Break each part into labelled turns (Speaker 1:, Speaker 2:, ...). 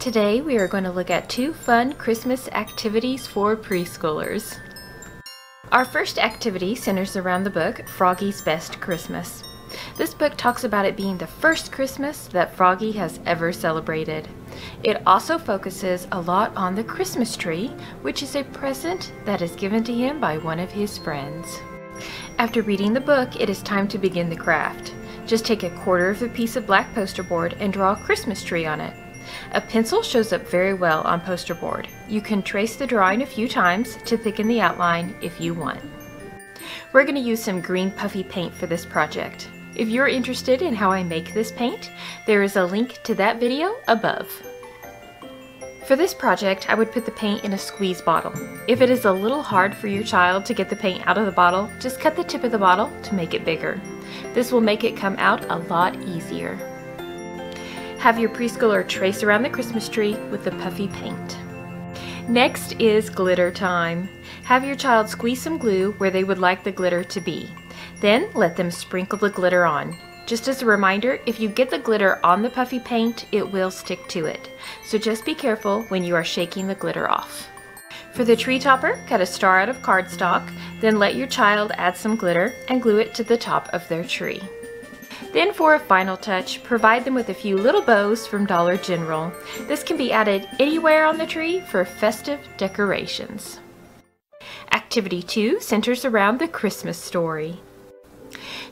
Speaker 1: Today we are going to look at 2 fun Christmas activities for preschoolers. Our first activity centers around the book Froggy's Best Christmas. This book talks about it being the first Christmas that Froggy has ever celebrated. It also focuses a lot on the Christmas tree, which is a present that is given to him by one of his friends. After reading the book, it is time to begin the craft. Just take 1/4 of a piece of black poster board and draw a Christmas tree on it. A pencil shows up very well on poster board. You can trace the drawing a few times to thicken the outline if you want. We're going to use some green puffy paint for this project. If you're interested in how I make this paint, there is a link to that video above. For this project, I would put the paint in a squeeze bottle. If it is a little hard for your child to get the paint out of the bottle, just cut the tip of the bottle to make it bigger. This will make it come out a lot easier. Have your preschooler trace around the Christmas tree with the puffy paint. Next is glitter time. Have your child squeeze some glue where they would like the glitter to be. Then let them sprinkle the glitter on. Just as a reminder, if you get the glitter on the puffy paint, it will stick to it. So just be careful when you are shaking the glitter off. For the tree topper, cut a star out of cardstock, then let your child add some glitter and glue it to the top of their tree. Then for a final touch, provide them with a few little bows from Dollar General. This can be added anywhere on the tree for festive decorations. Activity 2 centers around the Christmas story.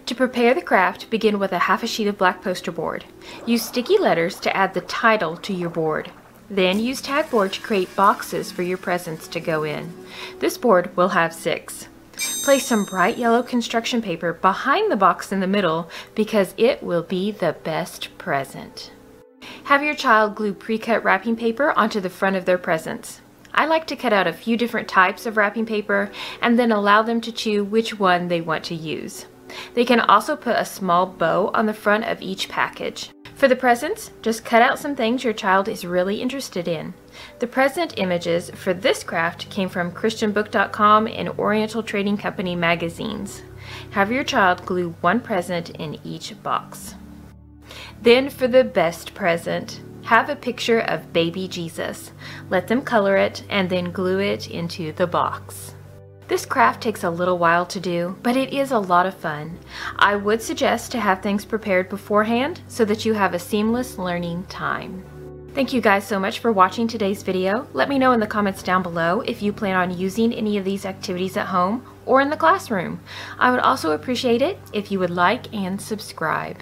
Speaker 1: To prepare the craft, begin with 1/2 sheet of black poster board. Use sticky letters to add the title to your board. Then use tag board to create boxes for your presents to go in. This board will have 6. Place some bright yellow construction paper behind the box in the middle because it will be the best present. Have your child glue pre-cut wrapping paper onto the front of their presents. I like to cut out a few different types of wrapping paper and then allow them to choose which one they want to use. They can also put a small bow on the front of each package. For the presents, just cut out some things your child is really interested in. The present images for this craft came from christianbook.com and Oriental Trading Company magazines. Have your child glue 1 present in each box. Then for the best present, have a picture of baby Jesus. Let them color it and then glue it into the box. This craft takes a little while to do, but it is a lot of fun. I would suggest to have things prepared beforehand so that you have a seamless learning time. Thank you guys so much for watching today's video. Let me know in the comments down below if you plan on using any of these activities at home or in the classroom. I would also appreciate it if you would like and subscribe.